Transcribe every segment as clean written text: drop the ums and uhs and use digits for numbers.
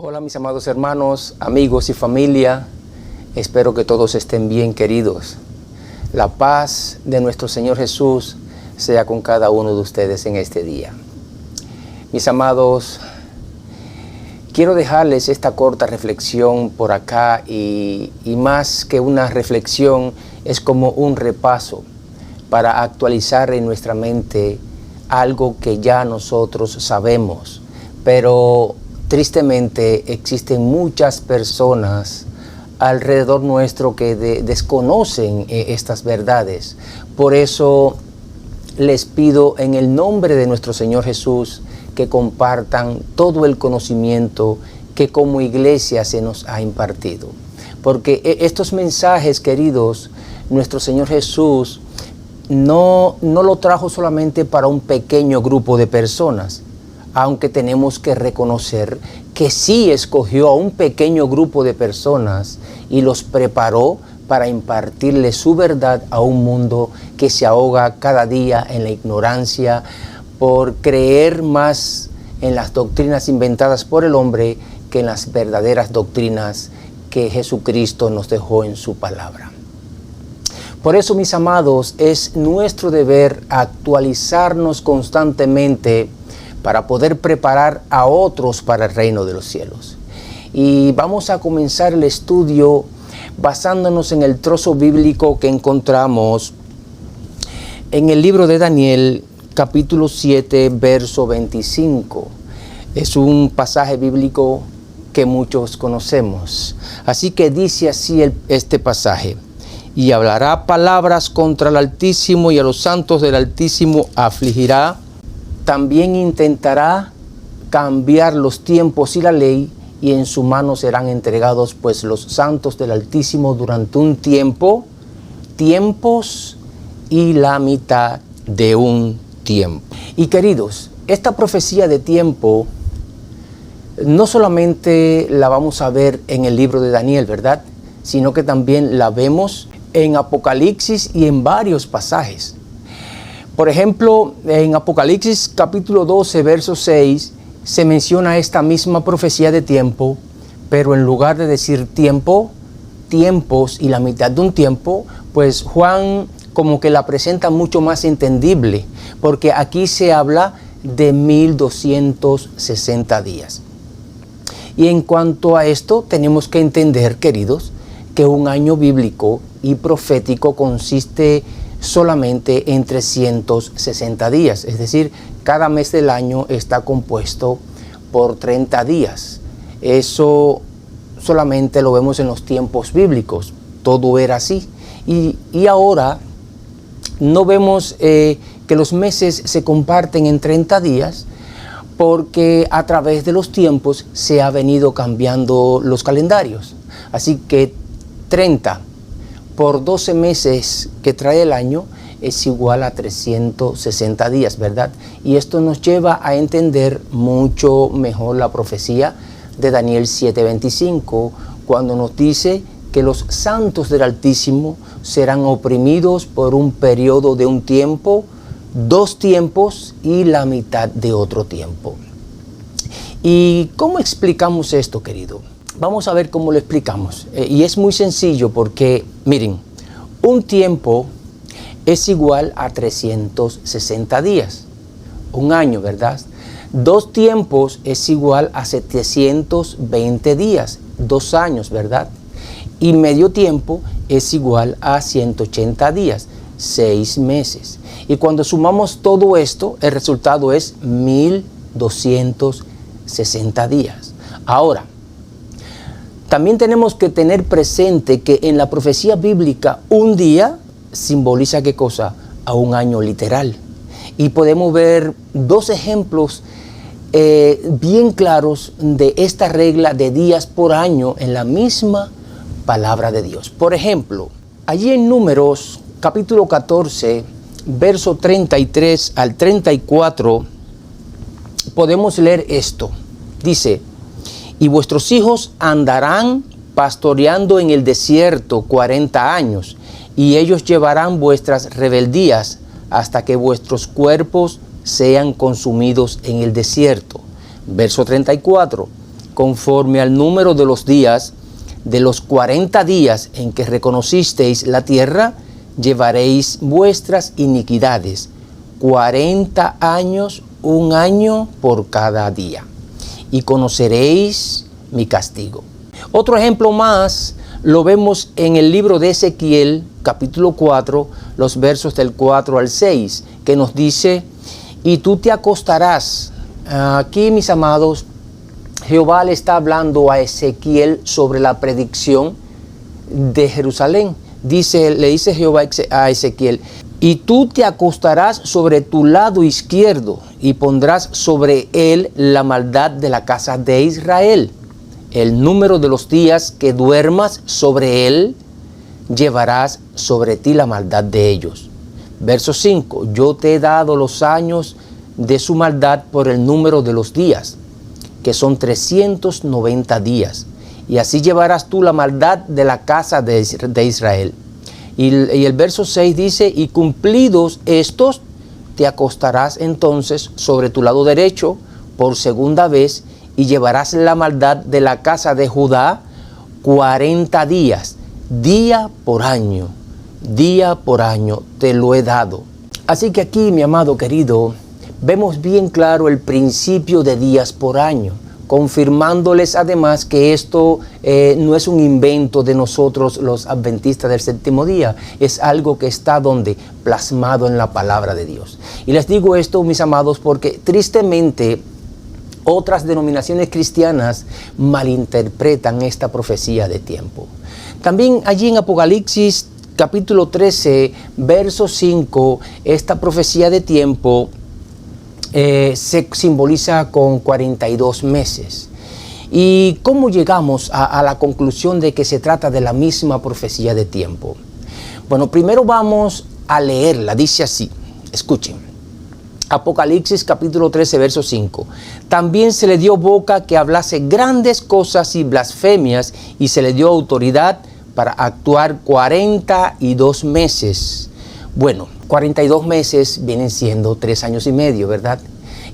Hola mis amados hermanos, amigos y familia, espero que todos estén bien, queridos. La paz de nuestro Señor Jesús sea con cada uno de ustedes en este día. Mis amados, quiero dejarles esta corta reflexión por acá y más que una reflexión, es como un repaso para actualizar en nuestra mente algo que ya nosotros sabemos, pero tristemente existen muchas personas alrededor nuestro que desconocen estas verdades. Por eso les pido en el nombre de nuestro Señor Jesús que compartan todo el conocimiento que como iglesia se nos ha impartido. Porque estos mensajes, queridos, nuestro Señor Jesús no lo trajo solamente para un pequeño grupo de personas, aunque tenemos que reconocer que sí escogió a un pequeño grupo de personas y los preparó para impartirle su verdad a un mundo que se ahoga cada día en la ignorancia por creer más en las doctrinas inventadas por el hombre que en las verdaderas doctrinas que Jesucristo nos dejó en su palabra. Por eso, mis amados, es nuestro deber actualizarnos constantemente para poder preparar a otros para el reino de los cielos. Y vamos a comenzar el estudio basándonos en el trozo bíblico que encontramos en el libro de Daniel, capítulo 7, verso 25. Es un pasaje bíblico que muchos conocemos. Así que dice así este pasaje: y hablará palabras contra el Altísimo, y a los santos del Altísimo afligirá. También intentará cambiar los tiempos y la ley, y en su mano serán entregados pues los santos del Altísimo durante un tiempo, tiempos y la mitad de un tiempo. Y queridos, esta profecía de tiempo no solamente la vamos a ver en el libro de Daniel, ¿verdad? Sino que también la vemos en Apocalipsis y en varios pasajes. Por ejemplo, en Apocalipsis capítulo 12, verso 6, se menciona esta misma profecía de tiempo, pero en lugar de decir tiempo, tiempos y la mitad de un tiempo, pues Juan como que la presenta mucho más entendible, porque aquí se habla de 1260 días. Y en cuanto a esto, tenemos que entender, queridos, que un año bíblico y profético consiste solamente en 360 días, es decir, cada mes del año está compuesto por 30 días. Eso solamente lo vemos en los tiempos bíblicos, todo era así. Y ahora no vemos que los meses se comparten en 30 días, porque a través de los tiempos se ha venido cambiando los calendarios. Así que 30 por 12 meses que trae el año es igual a 360 días, ¿verdad? Y esto nos lleva a entender mucho mejor la profecía de Daniel 7:25, cuando nos dice que los santos del Altísimo serán oprimidos por un periodo de un tiempo, 2 tiempos y la mitad de otro tiempo. ¿Y cómo explicamos esto, querido? Vamos a ver cómo lo explicamos. Y es muy sencillo porque, miren, un tiempo es igual a 360 días. Un año, ¿verdad? 2 tiempos es igual a 720 días. 2 años, ¿verdad? Y medio tiempo es igual a 180 días. 6 meses. Y cuando sumamos todo esto, el resultado es 1260 días. Ahora, también tenemos que tener presente que en la profecía bíblica un día simboliza ¿qué cosa? A un año literal. Y podemos ver 2 ejemplos bien claros de esta regla de días por año en la misma palabra de Dios. Por ejemplo, allí en Números capítulo 14, verso 33 al 34, podemos leer esto. Dice: y vuestros hijos andarán pastoreando en el desierto 40 años, y ellos llevarán vuestras rebeldías hasta que vuestros cuerpos sean consumidos en el desierto. Verso 34. conforme al número de los días, de los 40 días en que reconocisteis la tierra, llevaréis vuestras iniquidades, 40 años, un año por cada día, y conoceréis mi castigo. Otro ejemplo más lo vemos en el libro de Ezequiel, capítulo 4, los versos del 4 al 6, que nos dice: y tú te acostarás. Aquí, mis amados, Jehová le está hablando a Ezequiel sobre la predicción de Jerusalén. Le dice Jehová a Ezequiel: y tú te acostarás sobre tu lado izquierdo y pondrás sobre él la maldad de la casa de Israel. El número de los días que duermas sobre él, llevarás sobre ti la maldad de ellos. Verso 5. Yo te he dado los años de su maldad por el número de los días, que son 390 días. Y así llevarás tú la maldad de la casa de Israel. Y el verso 6 dice: y cumplidos estos, te acostarás entonces sobre tu lado derecho por segunda vez, y llevarás la maldad de la casa de Judá 40 días, día por año te lo he dado. Así que aquí, mi amado querido, vemos bien claro el principio de días por año, confirmándoles además que esto no es un invento de nosotros los adventistas del séptimo día, es algo que está plasmado en la palabra de Dios. Y les digo esto, mis amados, porque tristemente otras denominaciones cristianas malinterpretan esta profecía de tiempo. También allí en Apocalipsis capítulo 13, verso 5, esta profecía de tiempo se simboliza con 42 meses. ¿Y cómo llegamos a la conclusión de que se trata de la misma profecía de tiempo? Bueno, primero vamos a leerla. Dice así, escuchen. Apocalipsis capítulo 13, verso 5. También se le dio boca que hablase grandes cosas y blasfemias, y se le dio autoridad para actuar 42 meses. Bueno, 42 meses vienen siendo 3 años y medio, ¿verdad?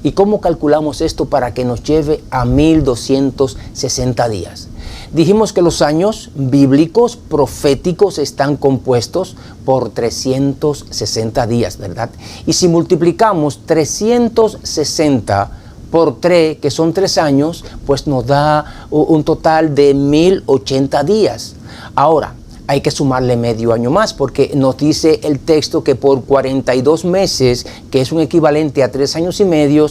¿Y cómo calculamos esto para que nos lleve a 1260 días? Dijimos que los años bíblicos, proféticos, están compuestos por 360 días, ¿verdad? Y si multiplicamos 360 por 3, que son 3 años, pues nos da un total de 1080 días. Ahora, hay que sumarle medio año más, porque nos dice el texto que por 42 meses, que es un equivalente a 3 años y medio,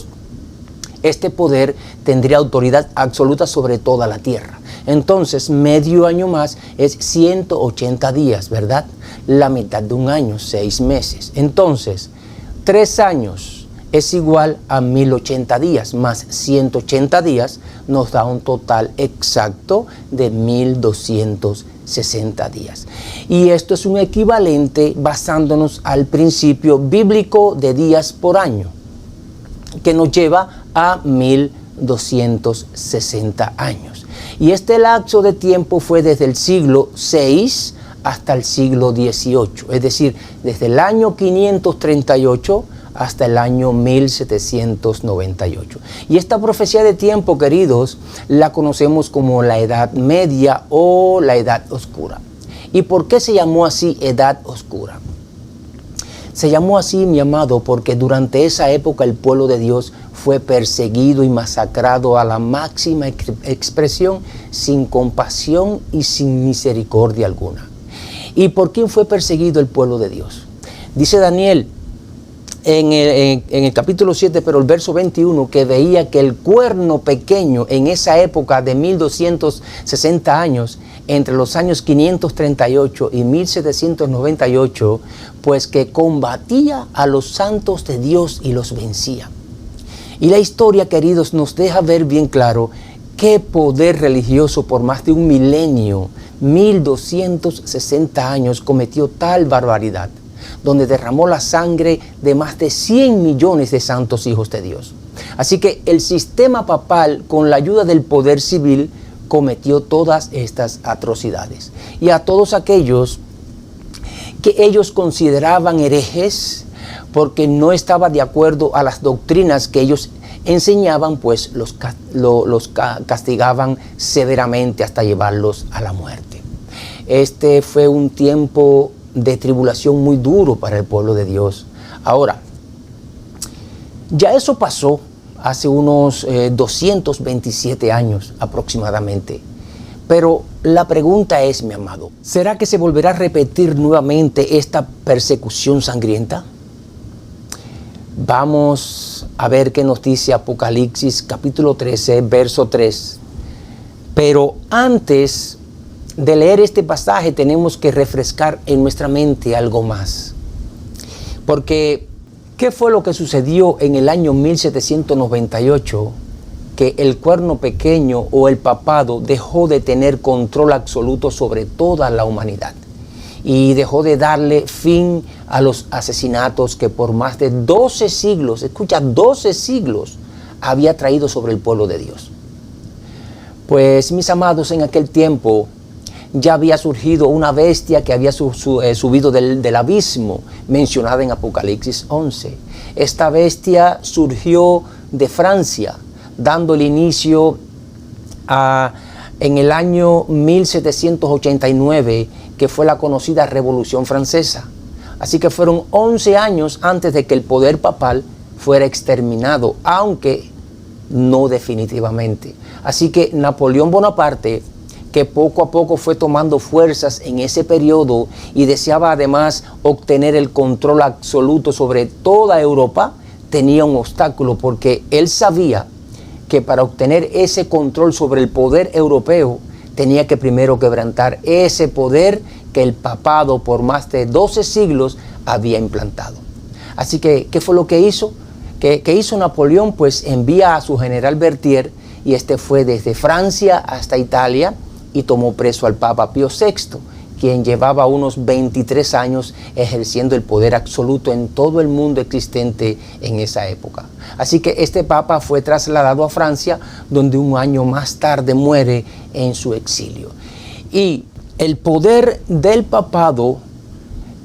este poder tendría autoridad absoluta sobre toda la tierra. Entonces, medio año más es 180 días, ¿verdad? La mitad de un año, 6 meses. Entonces, 3 años es igual a 1080 días, más 180 días nos da un total exacto de 1260 días. Y esto es un equivalente basándonos al principio bíblico de días por año, que nos lleva a 1260 años. Y este lapso de tiempo fue desde el siglo VI hasta el siglo XVIII, es decir, desde el año 538 hasta el año 1798. Y esta profecía de tiempo, queridos, la conocemos como la Edad Media o la Edad Oscura. ¿Y por qué se llamó así Edad Oscura? Se llamó así, mi amado, porque durante esa época el pueblo de Dios fue perseguido y masacrado a la máxima expresión, sin compasión y sin misericordia alguna. ¿Y por quién fue perseguido el pueblo de Dios? Dice Daniel en el capítulo 7, pero el verso 21, que veía que el cuerno pequeño en esa época de 1260 años, entre los años 538 y 1798, pues que combatía a los santos de Dios y los vencía. Y la historia, queridos, nos deja ver bien claro qué poder religioso por más de un milenio, 1260 años, cometió tal barbaridad, donde derramó la sangre de más de 100 millones de santos hijos de Dios. Así que el sistema papal, con la ayuda del poder civil, cometió todas estas atrocidades. Y a todos aquellos que ellos consideraban herejes, porque no estaba de acuerdo a las doctrinas que ellos enseñaban, pues los castigaban severamente hasta llevarlos a la muerte. Este fue un tiempo de tribulación muy duro para el pueblo de Dios. Ahora, ya eso pasó hace unos 227 años aproximadamente. Pero la pregunta es, mi amado, ¿será que se volverá a repetir nuevamente esta persecución sangrienta? Vamos a ver qué nos dice Apocalipsis capítulo 13, verso 3. Pero antes de leer este pasaje tenemos que refrescar en nuestra mente algo más. Porque, ¿qué fue lo que sucedió en el año 1798? Que el cuerno pequeño o el papado dejó de tener control absoluto sobre toda la humanidad y dejó de darle fin a los asesinatos que por más de 12 siglos, escucha, 12 siglos había traído sobre el pueblo de Dios. Pues, mis amados, en aquel tiempo ya había surgido una bestia que había subido del abismo, mencionada en Apocalipsis 11. Esta bestia surgió de Francia, dando el inicio en el año 1789, que fue la conocida Revolución Francesa. Así que fueron 11 años antes de que el poder papal fuera exterminado, aunque no definitivamente. Así que Napoleón Bonaparte, que poco a poco fue tomando fuerzas en ese periodo y deseaba además obtener el control absoluto sobre toda Europa, tenía un obstáculo, porque él sabía que para obtener ese control sobre el poder europeo tenía que primero quebrantar ese poder que el papado por más de 12 siglos había implantado. Así que, ¿qué fue lo que hizo? ¿Qué hizo Napoleón? Pues envía a su general Berthier, y este fue desde Francia hasta Italia y tomó preso al Papa Pío VI, quien llevaba unos 23 años ejerciendo el poder absoluto en todo el mundo existente en esa época. Así que este papa fue trasladado a Francia, donde un año más tarde muere en su exilio. Y el poder del papado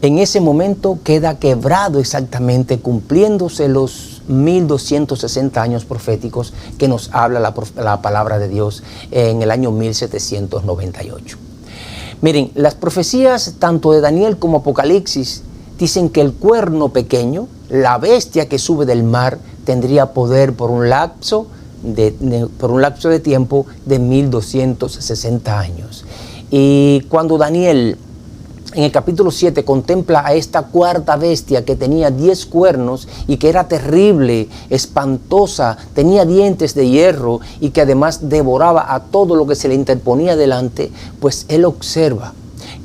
en ese momento queda quebrado, exactamente cumpliéndose los 1260 años proféticos que nos habla la palabra de Dios en el año 1798. Miren, las profecías tanto de Daniel como Apocalipsis dicen que el cuerno pequeño, la bestia que sube del mar, tendría poder por un lapso de tiempo de 1260 años. Y cuando Daniel en el capítulo 7 contempla a esta cuarta bestia que tenía 10 cuernos y que era terrible, espantosa, tenía dientes de hierro y que además devoraba a todo lo que se le interponía delante, pues él observa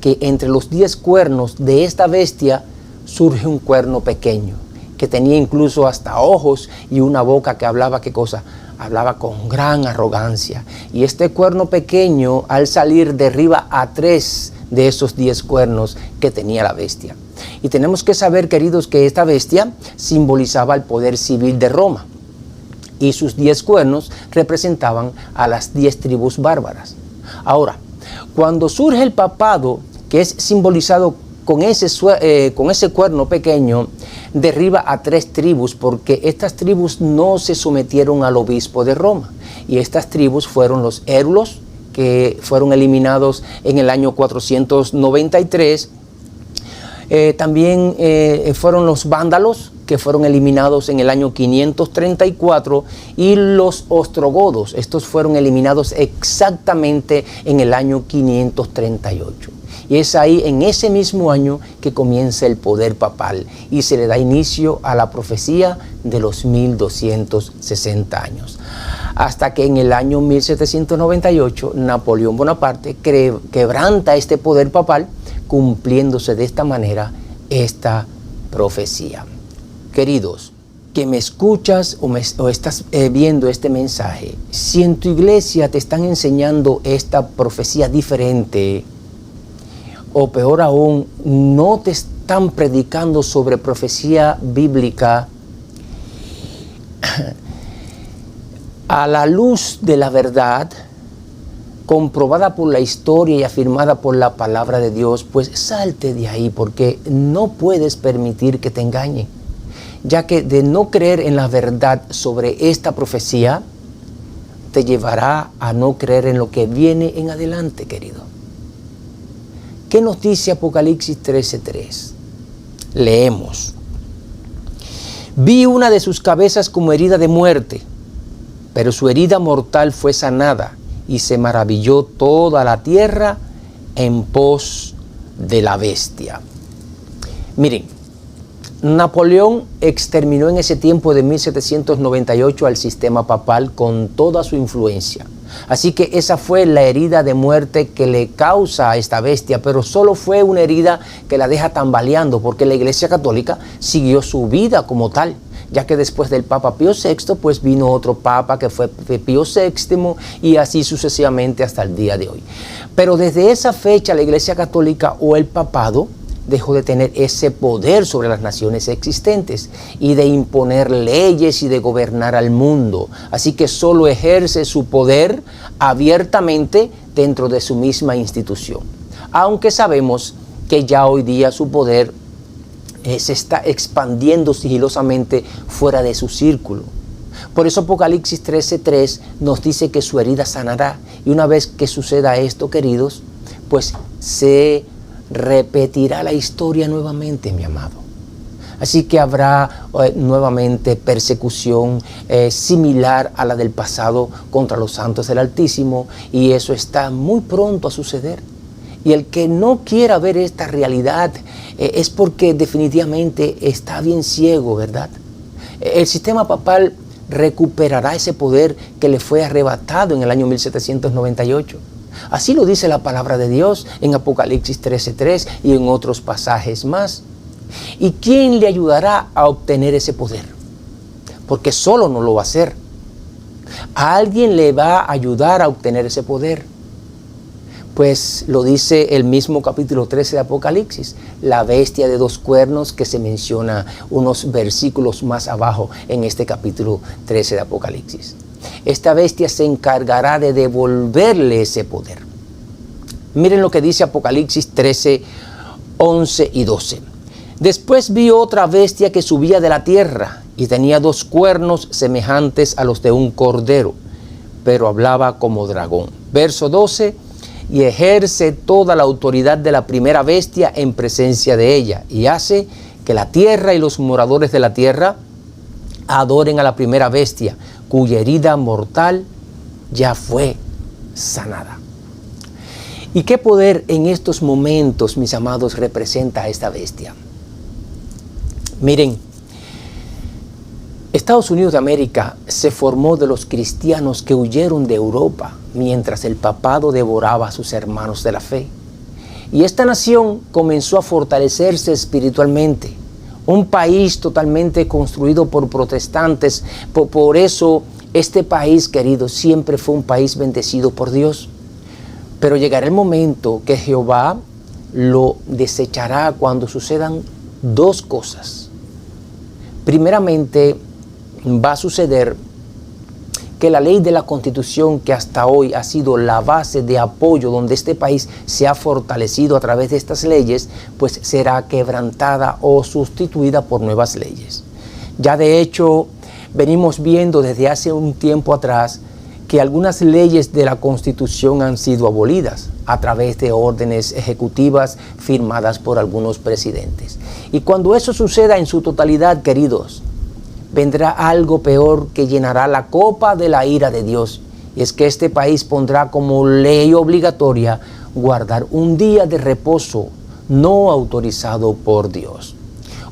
que entre los 10 cuernos de esta bestia surge un cuerno pequeño, que tenía incluso hasta ojos y una boca que hablaba, ¿qué cosa? Hablaba con gran arrogancia. Y este cuerno pequeño, al salir, derriba a 3 de esos 10 cuernos que tenía la bestia. Y tenemos que saber, queridos, que esta bestia simbolizaba el poder civil de Roma, y sus 10 cuernos representaban a las 10 tribus bárbaras. Ahora, cuando surge el papado, que es simbolizado con ese cuerno pequeño, derriba a 3 tribus, porque estas tribus no se sometieron al obispo de Roma, y estas tribus fueron los érulos, que fueron eliminados en el año 493. También fueron los vándalos, que fueron eliminados en el año 534, y los ostrogodos, estos fueron eliminados exactamente en el año 538. Y es ahí, en ese mismo año, que comienza el poder papal y se le da inicio a la profecía de los 1260 años. Hasta que en el año 1798 Napoleón Bonaparte quebranta este poder papal, cumpliéndose de esta manera esta profecía. Queridos, que me escuchas o estás viendo este mensaje, si en tu iglesia te están enseñando esta profecía diferente, o peor aún, no te están predicando sobre profecía bíblica, a la luz de la verdad, comprobada por la historia y afirmada por la palabra de Dios, pues salte de ahí, porque no puedes permitir que te engañen. ya que de no creer en la verdad sobre esta profecía, te llevará a no creer en lo que viene en adelante, querido. ¿Qué nos dice Apocalipsis 13:3? Leemos. Vi una de sus cabezas como herida de muerte, pero su herida mortal fue sanada, y se maravilló toda la tierra en pos de la bestia. Miren, Napoleón exterminó en ese tiempo de 1798 al sistema papal con toda su influencia. Así que esa fue la herida de muerte que le causa a esta bestia, pero solo fue una herida que la deja tambaleando, porque la Iglesia Católica siguió su vida como tal, ya que después del Papa Pío VI, pues vino otro Papa que fue Pío VII, y así sucesivamente hasta el día de hoy. Pero desde esa fecha la Iglesia Católica o el papado dejó de tener ese poder sobre las naciones existentes y de imponer leyes y de gobernar al mundo. Así que solo ejerce su poder abiertamente dentro de su misma institución. Aunque sabemos que ya hoy día su poder se está expandiendo sigilosamente fuera de su círculo. Por eso Apocalipsis 13:3 nos dice que su herida sanará. Y una vez que suceda esto, queridos, pues se repetirá la historia nuevamente, mi amado. Así que habrá nuevamente persecución similar a la del pasado contra los santos del Altísimo, y eso está muy pronto a suceder. Y el que no quiera ver esta realidad es porque definitivamente está bien ciego, ¿verdad? El sistema papal recuperará ese poder que le fue arrebatado en el año 1798. Así lo dice la palabra de Dios en Apocalipsis 13:3 y en otros pasajes más. ¿Y quién le ayudará a obtener ese poder? Porque solo no lo va a hacer. A alguien le va a ayudar a obtener ese poder. Pues lo dice el mismo capítulo 13 de Apocalipsis, la bestia de 2 cuernos que se menciona unos versículos más abajo en este capítulo 13 de Apocalipsis. Esta bestia se encargará de devolverle ese poder. Miren lo que dice Apocalipsis 13, 11 y 12. Después vi otra bestia que subía de la tierra y tenía 2 cuernos semejantes a los de un cordero, pero hablaba como dragón. Verso 12. Y ejerce toda la autoridad de la primera bestia en presencia de ella, y hace que la tierra y los moradores de la tierra adoren a la primera bestia, cuya herida mortal ya fue sanada. ¿Y qué poder en estos momentos, mis amados, representa a esta bestia? Miren, Estados Unidos de América se formó de los cristianos que huyeron de Europa mientras el papado devoraba a sus hermanos de la fe. Y esta nación comenzó a fortalecerse espiritualmente. Un país totalmente construido por protestantes. Por eso este país, querido, siempre fue un país bendecido por Dios. Pero llegará el momento que Jehová lo desechará cuando sucedan 2 cosas. Primeramente, va a suceder que la ley de la Constitución, que hasta hoy ha sido la base de apoyo donde este país se ha fortalecido a través de estas leyes, pues será quebrantada o sustituida por nuevas leyes. Ya de hecho, venimos viendo desde hace un tiempo atrás que algunas leyes de la Constitución han sido abolidas a través de órdenes ejecutivas firmadas por algunos presidentes. Y cuando eso suceda en su totalidad, queridos, vendrá algo peor que llenará la copa de la ira de Dios. Y es que este país pondrá como ley obligatoria guardar un día de reposo no autorizado por Dios,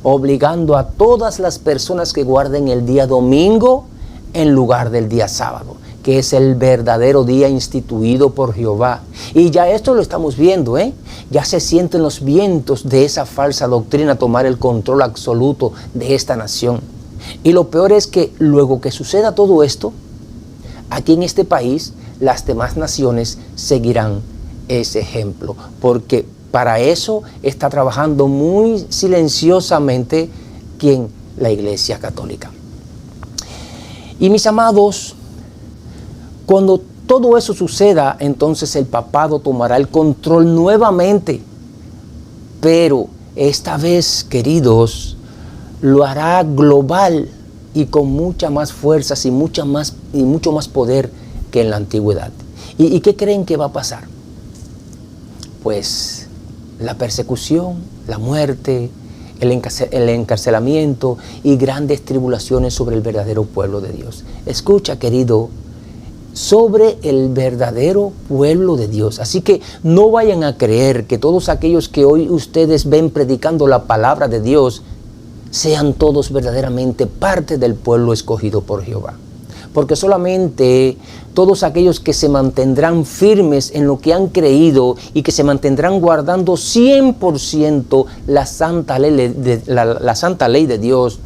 obligando a todas las personas que guarden el día domingo en lugar del día sábado, que es el verdadero día instituido por Jehová. Y ya esto lo estamos viendo, ya se sienten los vientos de esa falsa doctrina tomar el control absoluto de esta nación. Y lo peor es que luego que suceda todo esto, aquí en este país, las demás naciones seguirán ese ejemplo, porque para eso está trabajando muy silenciosamente ¿quién? La Iglesia Católica. Y mis amados, cuando todo eso suceda, entonces el papado tomará el control nuevamente. Pero esta vez, queridos, lo hará global y con mucha más fuerzas y mucho más poder que en la antigüedad. ¿Y qué creen que va a pasar? Pues la persecución, la muerte, el encarcelamiento y grandes tribulaciones sobre el verdadero pueblo de Dios. Escucha, querido, sobre el verdadero pueblo de Dios. Así que no vayan a creer que todos aquellos que hoy ustedes ven predicando la palabra de Dios sean todos verdaderamente parte del pueblo escogido por Jehová. Porque solamente todos aquellos que se mantendrán firmes en lo que han creído y que se mantendrán guardando 100% la santa ley de Dios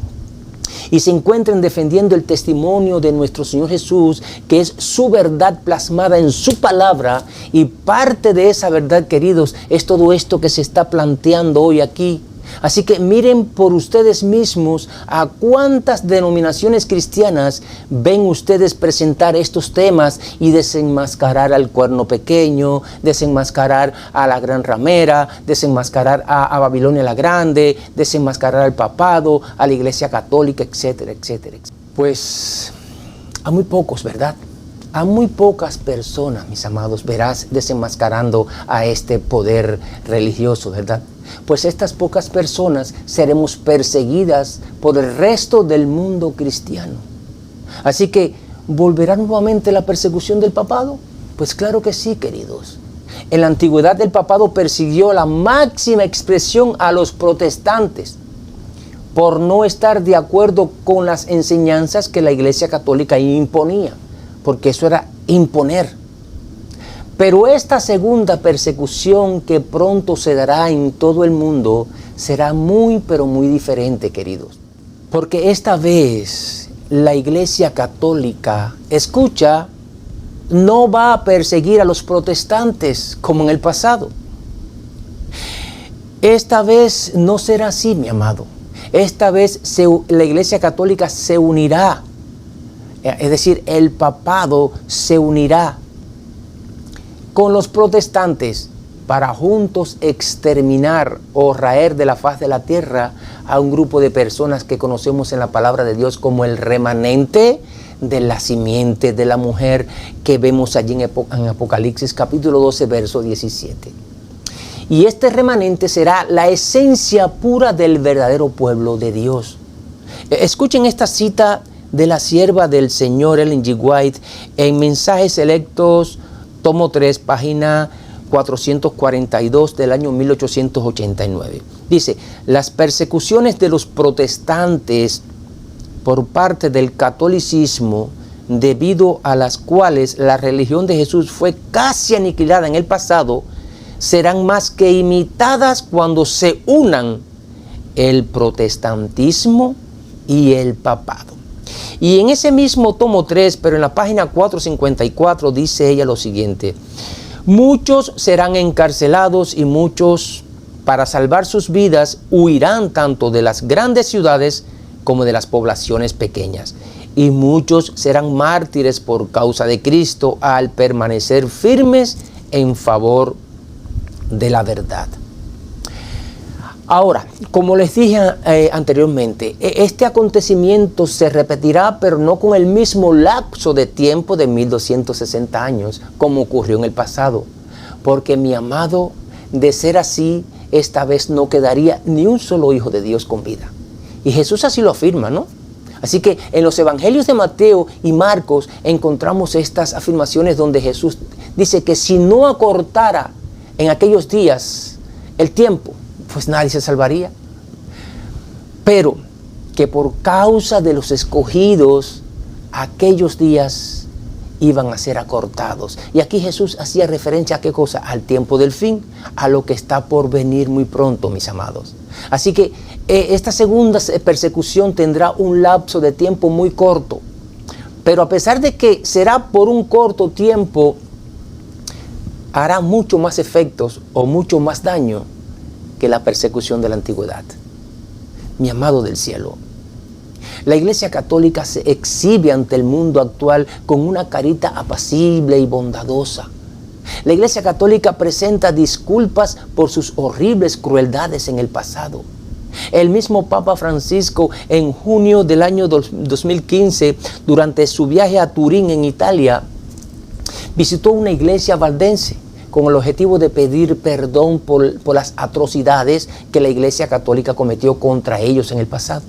y se encuentren defendiendo el testimonio de nuestro Señor Jesús, que es su verdad plasmada en su palabra, y parte de esa verdad, queridos, es todo esto que se está planteando hoy aquí. Así que miren por ustedes mismos a cuántas denominaciones cristianas ven ustedes presentar estos temas y desenmascarar al cuerno pequeño, desenmascarar a la gran ramera, desenmascarar a Babilonia la Grande, desenmascarar al papado, a la Iglesia Católica, etcétera, etcétera. Pues a muy pocos, ¿verdad? A muy pocas personas, mis amados, verás desenmascarando a este poder religioso, ¿verdad? Pues estas pocas personas seremos perseguidas por el resto del mundo cristiano. Así que, ¿volverá nuevamente la persecución del papado? Pues claro que sí, queridos. En la antigüedad el papado persiguió la máxima expresión a los protestantes por no estar de acuerdo con las enseñanzas que la Iglesia Católica imponía, porque eso era imponer. Pero esta segunda persecución que pronto se dará en todo el mundo será muy, pero muy diferente, queridos. Porque esta vez la Iglesia Católica, escucha, no va a perseguir a los protestantes como en el pasado. Esta vez no será así, mi amado. Esta vez la Iglesia Católica se unirá. Es decir, el papado se unirá con los protestantes para juntos exterminar o raer de la faz de la tierra a un grupo de personas que conocemos en la palabra de Dios como el remanente de la simiente de la mujer, que vemos allí en Apocalipsis capítulo 12, verso 17. Y este remanente será la esencia pura del verdadero pueblo de Dios. Escuchen esta cita de la sierva del Señor Ellen G. White en Mensajes Selectos, tomo 3, página 442 del año 1889. Dice: las persecuciones de los protestantes por parte del catolicismo, debido a las cuales la religión de Jesús fue casi aniquilada en el pasado, serán más que imitadas cuando se unan el protestantismo y el papado. Y en ese mismo tomo 3, pero en la página 454, dice ella lo siguiente: muchos serán encarcelados y muchos, para salvar sus vidas, huirán tanto de las grandes ciudades como de las poblaciones pequeñas. Y muchos serán mártires por causa de Cristo al permanecer firmes en favor de la verdad. Ahora, como les dije anteriormente, este acontecimiento se repetirá, pero no con el mismo lapso de tiempo de 1260 años, como ocurrió en el pasado. Porque, mi amado, de ser así, esta vez no quedaría ni un solo hijo de Dios con vida. Y Jesús así lo afirma, ¿no? Así que en los evangelios de Mateo y Marcos encontramos estas afirmaciones donde Jesús dice que si no acortara en aquellos días el tiempo, pues nadie se salvaría. Pero que por causa de los escogidos, aquellos días iban a ser acortados. Y aquí Jesús hacía referencia a qué cosa: al tiempo del fin, a lo que está por venir muy pronto, mis amados. Así que esta segunda persecución tendrá un lapso de tiempo muy corto. Pero a pesar de que será por un corto tiempo, hará mucho más efectos o mucho más daño que la persecución de la antigüedad. Mi amado del cielo, la Iglesia Católica se exhibe ante el mundo actual con una carita apacible y bondadosa. La Iglesia Católica presenta disculpas por sus horribles crueldades en el pasado. El mismo Papa Francisco, en junio del año 2015, durante su viaje a Turín, en Italia, visitó una iglesia valdense con el objetivo de pedir perdón por las atrocidades que la Iglesia Católica cometió contra ellos en el pasado.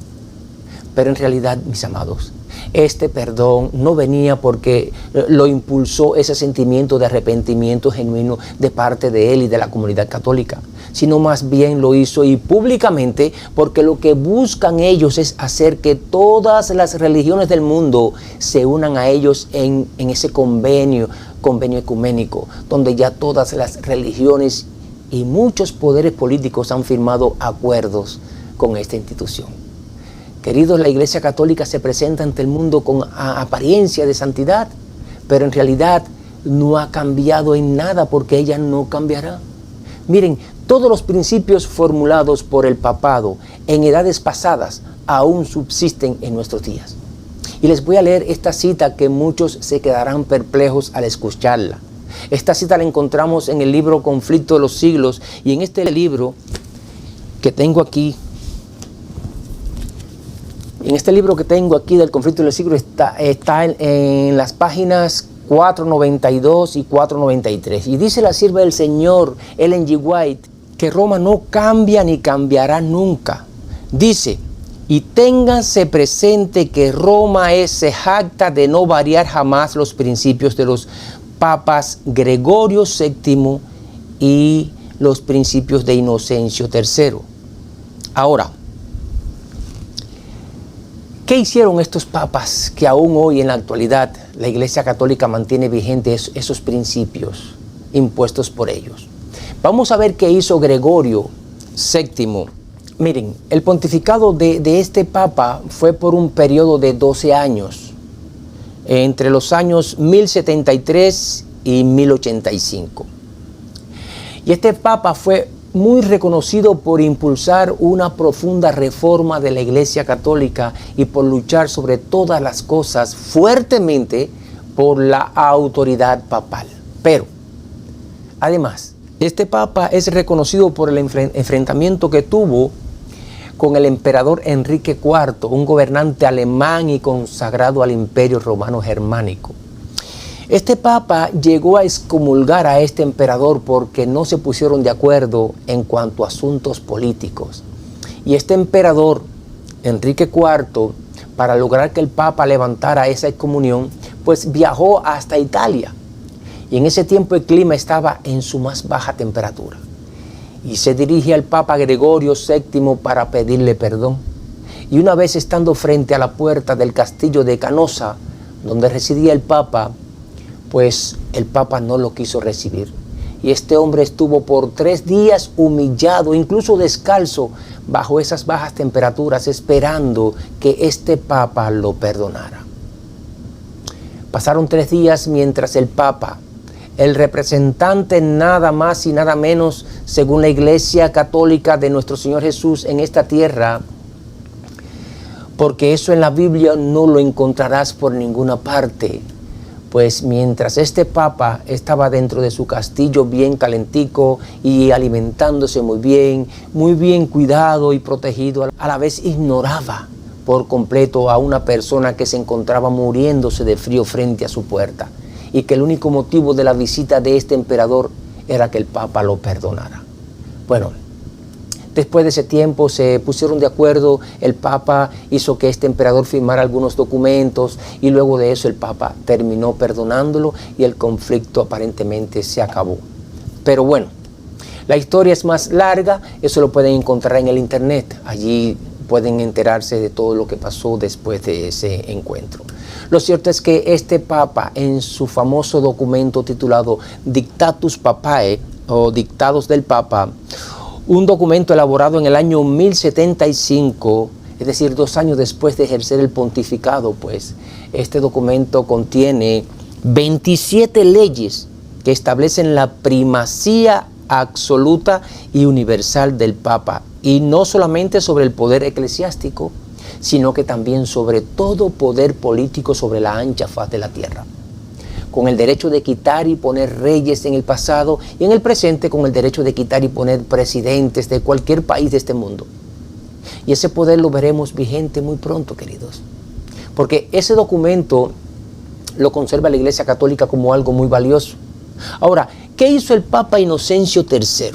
Pero en realidad, mis amados, este perdón no venía porque lo impulsó ese sentimiento de arrepentimiento genuino de parte de él y de la comunidad católica, sino más bien lo hizo y públicamente, porque lo que buscan ellos es hacer que todas las religiones del mundo se unan a ellos en ese convenio ecuménico, donde ya todas las religiones y muchos poderes políticos han firmado acuerdos con esta institución. Queridos, la Iglesia Católica se presenta ante el mundo con apariencia de santidad, pero en realidad no ha cambiado en nada, porque ella no cambiará. Miren, todos los principios formulados por el papado en edades pasadas aún subsisten en nuestros días. Y les voy a leer esta cita que muchos se quedarán perplejos al escucharla. Esta cita la encontramos en el libro Conflicto de los Siglos, y en este libro que tengo aquí, del Conflicto de los Siglos, está en las páginas 492 y 493. Y dice la sierva del Señor, Ellen G. White, que Roma no cambia ni cambiará nunca. Dice: y ténganse presente que Roma se jacta de no variar jamás los principios de los papas Gregorio VII y los principios de Inocencio III. Ahora, ¿qué hicieron estos papas que aún hoy en la actualidad la Iglesia Católica mantiene vigentes esos principios impuestos por ellos? Vamos a ver qué hizo Gregorio VII. Miren, el pontificado de este papa fue por un periodo de 12 años, entre los años 1073 y 1085. Y este papa fue muy reconocido por impulsar una profunda reforma de la Iglesia Católica y por luchar sobre todas las cosas fuertemente por la autoridad papal. Pero, además, este papa es reconocido por el enfrentamiento que tuvo con el emperador Enrique IV, un gobernante alemán y consagrado al Imperio Romano Germánico. Este papa llegó a excomulgar a este emperador porque no se pusieron de acuerdo en cuanto a asuntos políticos. Y este emperador, Enrique IV, para lograr que el papa levantara esa excomunión, pues viajó hasta Italia. Y en ese tiempo el clima estaba en su más baja temperatura. Y se dirige al Papa Gregorio VII para pedirle perdón. Y una vez estando frente a la puerta del castillo de Canosa, donde residía el Papa, pues el Papa no lo quiso recibir. Y este hombre estuvo por 3 días humillado, incluso descalzo, bajo esas bajas temperaturas, esperando que este Papa lo perdonara. Pasaron 3 días mientras el Papa, el representante nada más y nada menos, según la Iglesia Católica, de nuestro Señor Jesús en esta tierra, porque eso en la Biblia no lo encontrarás por ninguna parte. Pues mientras este papa estaba dentro de su castillo bien calentico y alimentándose muy bien cuidado y protegido, a la vez ignoraba por completo a una persona que se encontraba muriéndose de frío frente a su puerta, y que el único motivo de la visita de este emperador era que el papa lo perdonara. Bueno, después de ese tiempo se pusieron de acuerdo, el Papa hizo que este emperador firmara algunos documentos y luego de eso el Papa terminó perdonándolo y el conflicto aparentemente se acabó. Pero bueno, la historia es más larga, eso lo pueden encontrar en el internet, allí pueden enterarse de todo lo que pasó después de ese encuentro. Lo cierto es que este Papa, en su famoso documento titulado Dictatus Papae o Dictados del Papa, un documento elaborado en el año 1075, es decir, 2 años después de ejercer el pontificado, pues este documento contiene 27 leyes que establecen la primacía absoluta y universal del Papa, y no solamente sobre el poder eclesiástico, sino que también sobre todo poder político sobre la ancha faz de la tierra, con el derecho de quitar y poner reyes en el pasado y en el presente con el derecho de quitar y poner presidentes de cualquier país de este mundo. Y ese poder lo veremos vigente muy pronto, queridos. Porque ese documento lo conserva la Iglesia Católica como algo muy valioso. Ahora, ¿qué hizo el Papa Inocencio III?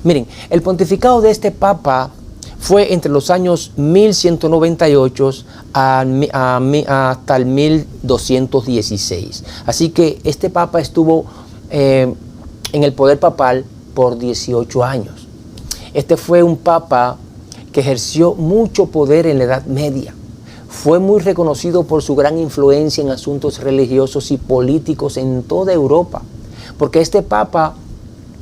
Miren, el pontificado de este Papa fue entre los años 1198 hasta el 1216. Así que este Papa estuvo en el poder papal por 18 años. Este fue un Papa que ejerció mucho poder en la Edad Media. Fue muy reconocido por su gran influencia en asuntos religiosos y políticos en toda Europa, porque este Papa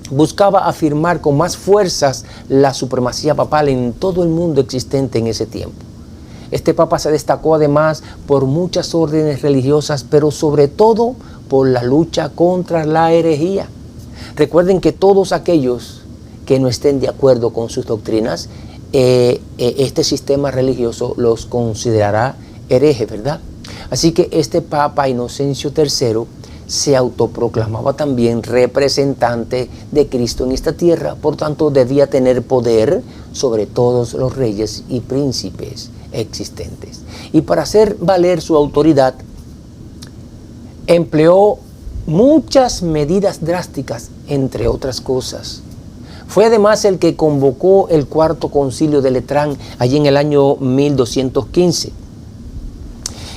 buscaba afirmar con más fuerzas la supremacía papal en todo el mundo existente en ese tiempo. Este Papa se destacó además por muchas órdenes religiosas, pero sobre todo por la lucha contra la herejía. Recuerden que todos aquellos que no estén de acuerdo con sus doctrinas, este sistema religioso los considerará herejes, ¿verdad? Así que este Papa Inocencio III se autoproclamaba también representante de Cristo en esta tierra, por tanto debía tener poder sobre todos los reyes y príncipes existentes. Y para hacer valer su autoridad, empleó muchas medidas drásticas, entre otras cosas. Fue además el que convocó el Cuarto Concilio de Letrán allí en el año 1215.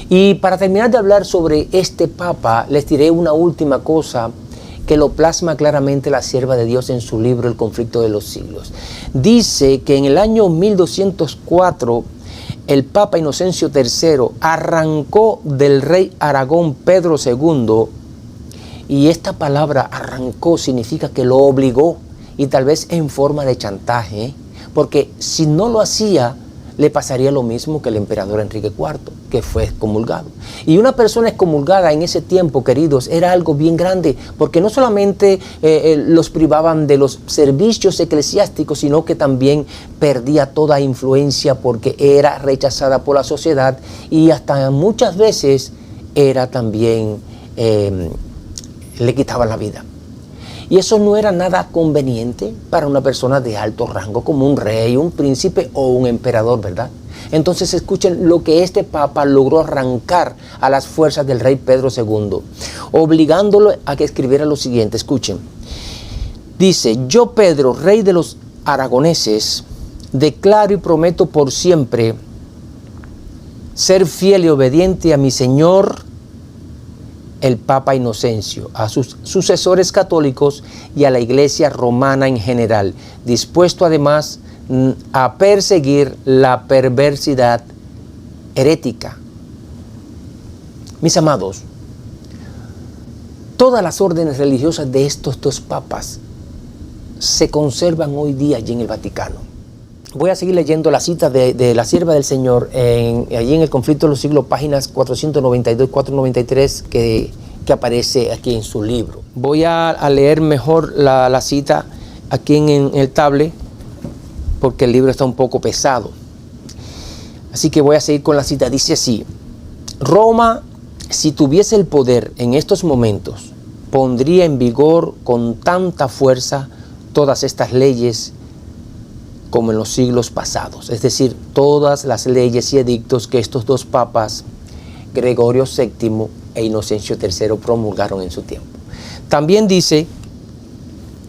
Y para terminar de hablar sobre este Papa, les diré una última cosa que lo plasma claramente la sierva de Dios en su libro El conflicto de los siglos. Dice que en el año 1204 el Papa Inocencio III arrancó del rey Aragón Pedro II, y esta palabra arrancó significa que lo obligó, y tal vez en forma de chantaje, porque si no lo hacía, le pasaría lo mismo que el emperador Enrique IV, que fue excomulgado. Y una persona excomulgada en ese tiempo, queridos, era algo bien grande, porque no solamente los privaban de los servicios eclesiásticos, sino que también perdía toda influencia porque era rechazada por la sociedad, y hasta muchas veces era también, le quitaban la vida. Y eso no era nada conveniente para una persona de alto rango como un rey, un príncipe o un emperador, ¿verdad? Entonces escuchen lo que este Papa logró arrancar a las fuerzas del rey Pedro II, obligándolo a que escribiera lo siguiente. Escuchen. Dice: yo, Pedro, rey de los aragoneses, declaro y prometo por siempre ser fiel y obediente a mi Señor el Papa Inocencio, a sus sucesores católicos y a la Iglesia romana en general, dispuesto además a perseguir la perversidad herética. Mis amados, todas las órdenes religiosas de estos dos papas se conservan hoy día allí en el Vaticano. Voy a seguir leyendo la cita de la sierva del Señor allí en el conflicto de los siglos, páginas 492 y 493 que aparece aquí en su libro. Voy a leer mejor la cita aquí en el tablet, porque el libro está un poco pesado. Así que voy a seguir con la cita. Dice así: Roma, si tuviese el poder en estos momentos, pondría en vigor con tanta fuerza todas estas leyes como en los siglos pasados, es decir, todas las leyes y edictos que estos dos papas, Gregorio VII e Inocencio III, promulgaron en su tiempo. También dice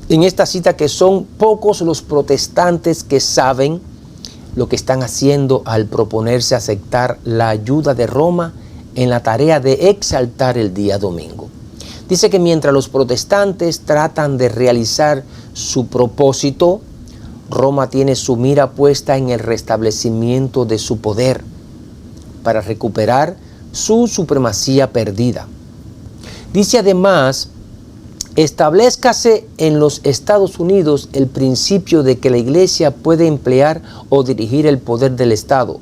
en esta cita que son pocos los protestantes que saben lo que están haciendo al proponerse aceptar la ayuda de Roma en la tarea de exaltar el día domingo. Dice que mientras los protestantes tratan de realizar su propósito, Roma tiene su mira puesta en el restablecimiento de su poder para recuperar su supremacía perdida. Dice además: establezcase en los Estados Unidos el principio de que la Iglesia puede emplear o dirigir el poder del Estado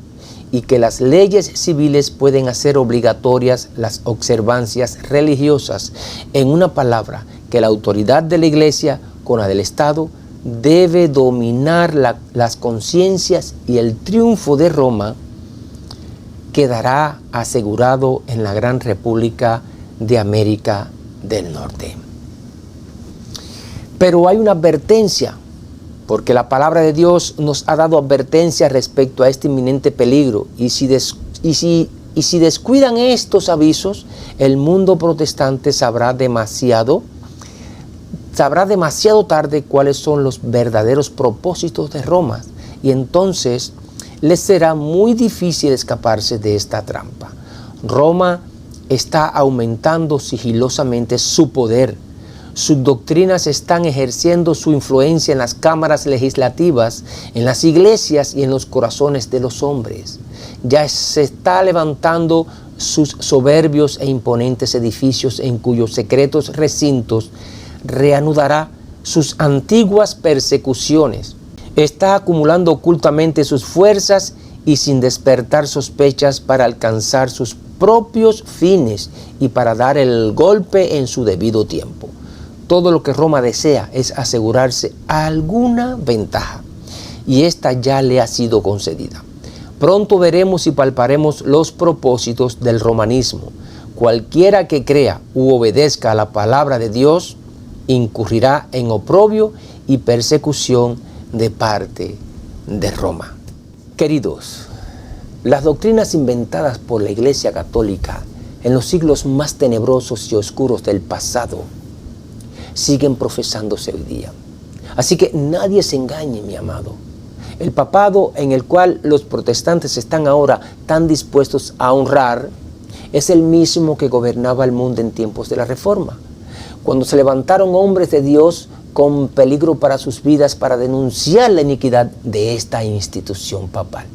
y que las leyes civiles pueden hacer obligatorias las observancias religiosas. En una palabra, que la autoridad de la Iglesia con la del Estado debe dominar las conciencias, y el triunfo de Roma quedará asegurado en la gran República de América del Norte. Pero hay una advertencia porque la palabra de Dios nos ha dado advertencia respecto a este inminente peligro, y si descuidan estos avisos, el mundo protestante sabrá demasiado tarde cuáles son los verdaderos propósitos de Roma, y entonces les será muy difícil escaparse de esta trampa. Roma está aumentando sigilosamente su poder. Sus doctrinas están ejerciendo su influencia en las cámaras legislativas, en las iglesias y en los corazones de los hombres. Ya se está levantando sus soberbios e imponentes edificios, en cuyos secretos recintos reanudará sus antiguas persecuciones. Está acumulando ocultamente sus fuerzas y sin despertar sospechas para alcanzar sus propios fines y para dar el golpe en su debido tiempo. Todo lo que Roma desea es asegurarse alguna ventaja, y esta ya le ha sido concedida. Pronto veremos y palparemos los propósitos del romanismo. Cualquiera que crea u obedezca a la palabra de Dios incurrirá en oprobio y persecución de parte de Roma. Queridos, las doctrinas inventadas por la Iglesia Católica en los siglos más tenebrosos y oscuros del pasado siguen profesándose hoy día. Así que nadie se engañe, mi amado. El papado en el cual los protestantes están ahora tan dispuestos a honrar es el mismo que gobernaba el mundo en tiempos de la Reforma, cuando se levantaron hombres de Dios con peligro para sus vidas para denunciar la iniquidad de esta institución papal.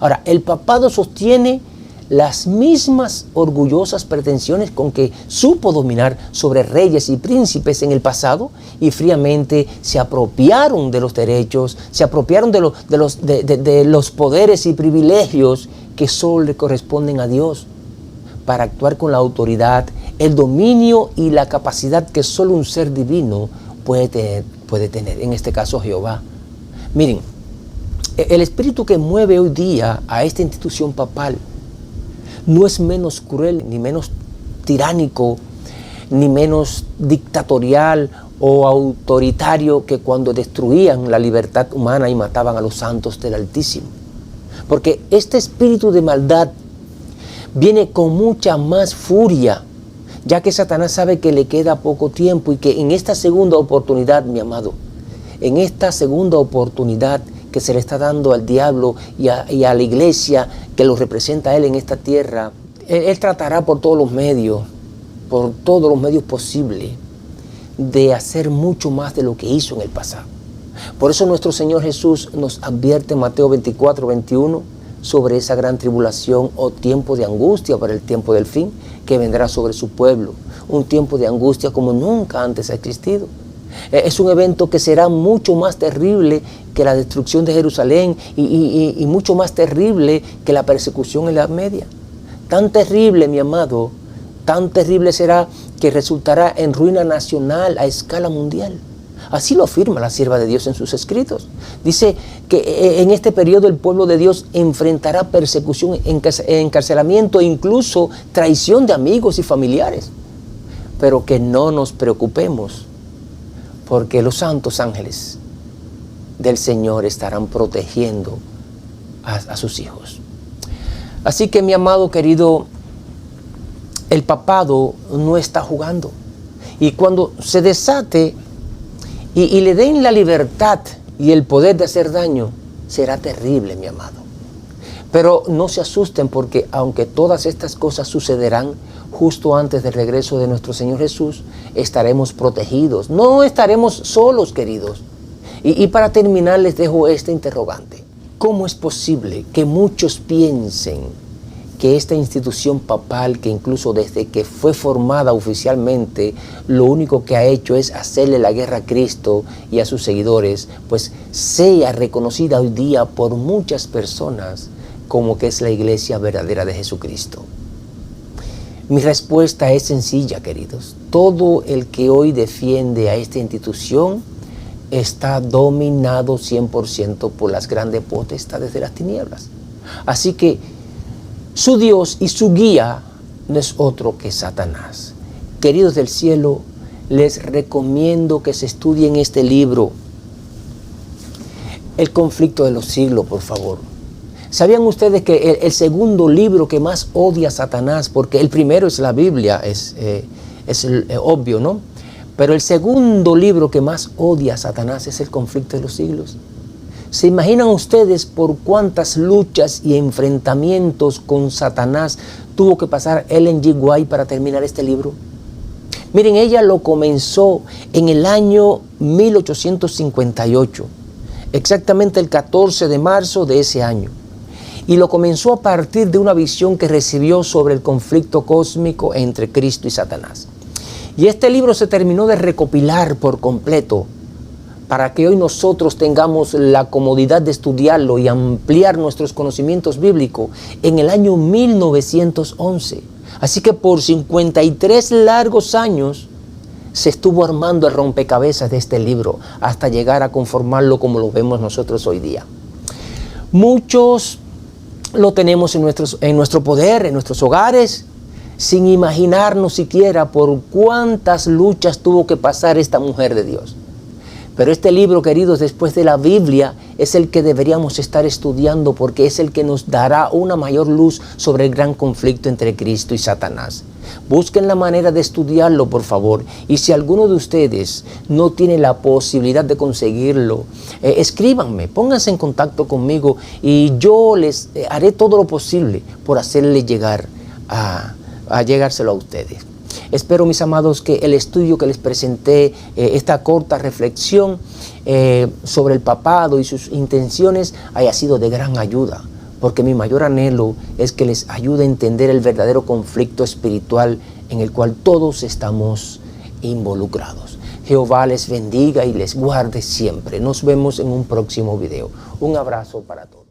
Ahora, el papado sostiene las mismas orgullosas pretensiones con que supo dominar sobre reyes y príncipes en el pasado, y fríamente se apropiaron de los derechos, se apropiaron de los poderes y privilegios que solo le corresponden a Dios, para actuar con la autoridad, el dominio y la capacidad que solo un ser divino puede tener, en este caso Jehová. Miren, el espíritu que mueve hoy día a esta institución papal no es menos cruel, ni menos tiránico, ni menos dictatorial o autoritario que cuando destruían la libertad humana y mataban a los santos del Altísimo. Porque este espíritu de maldad viene con mucha más furia, ya que Satanás sabe que le queda poco tiempo y que en esta segunda oportunidad, mi amado, en esta segunda oportunidad que se le está dando al diablo y a la iglesia que lo representa a él en esta tierra, él tratará por todos los medios posibles, de hacer mucho más de lo que hizo en el pasado. Por eso nuestro Señor Jesús nos advierte en Mateo 24, 21, sobre esa gran tribulación o tiempo de angustia para el tiempo del fin que vendrá sobre su pueblo. Un tiempo de angustia como nunca antes ha existido. Es un evento que será mucho más terrible que la destrucción de Jerusalén y mucho más terrible que la persecución en la Edad Media. Tan terrible, mi amado, tan terrible será que resultará en ruina nacional a escala mundial. Así lo afirma la sierva de Dios en sus escritos. Dice que en este periodo el pueblo de Dios enfrentará persecución, encarcelamiento e incluso traición de amigos y familiares. Pero que no nos preocupemos, porque los santos ángeles del Señor estarán protegiendo a sus hijos. Así que, mi amado querido, el papado no está jugando. Y cuando se desate y le den la libertad y el poder de hacer daño, será terrible, mi amado. Pero no se asusten, porque aunque todas estas cosas sucederán justo antes del regreso de nuestro Señor Jesús, estaremos protegidos. No estaremos solos, queridos. Y para terminar les dejo este interrogante. ¿Cómo es posible que muchos piensen que esta institución papal, que incluso desde que fue formada oficialmente, lo único que ha hecho es hacerle la guerra a Cristo y a sus seguidores, pues sea reconocida hoy día por muchas personas como que es la iglesia verdadera de Jesucristo? Mi respuesta es sencilla, queridos. Todo el que hoy defiende a esta institución está dominado 100% por las grandes potestades de las tinieblas. Así que su Dios y su guía no es otro que Satanás. Queridos del cielo, les recomiendo que se estudien este libro. el conflicto de los siglos, por favor. ¿Sabían ustedes que el segundo libro que más odia a Satanás, porque el primero es la Biblia, es obvio, ¿no? Pero el segundo libro que más odia a Satanás es el conflicto de los siglos? ¿Se imaginan ustedes por cuántas luchas y enfrentamientos con Satanás tuvo que pasar Ellen G. White para terminar este libro? Miren, ella lo comenzó en el año 1858, exactamente el 14 de marzo de ese año. Y lo comenzó a partir de una visión que recibió sobre el conflicto cósmico entre Cristo y Satanás. Y este libro se terminó de recopilar por completo para que hoy nosotros tengamos la comodidad de estudiarlo y ampliar nuestros conocimientos bíblicos en el año 1911. Así que por 53 largos años se estuvo armando el rompecabezas de este libro hasta llegar a conformarlo como lo vemos nosotros hoy día. Muchos lo tenemos en nuestro poder, en nuestros hogares, sin imaginarnos siquiera por cuántas luchas tuvo que pasar esta mujer de Dios. Pero este libro, queridos, después de la Biblia, es el que deberíamos estar estudiando porque es el que nos dará una mayor luz sobre el gran conflicto entre Cristo y Satanás. Busquen la manera de estudiarlo, por favor. Y si alguno de ustedes no tiene la posibilidad de conseguirlo, escríbanme, pónganse en contacto conmigo y yo les haré todo lo posible por hacerle llegar a llegárselo a ustedes. Espero, mis amados, que el estudio que les presenté, esta corta reflexión sobre el papado y sus intenciones haya sido de gran ayuda, porque mi mayor anhelo es que les ayude a entender el verdadero conflicto espiritual en el cual todos estamos involucrados. Jehová les bendiga y les guarde siempre. Nos vemos en un próximo video. Un abrazo para todos.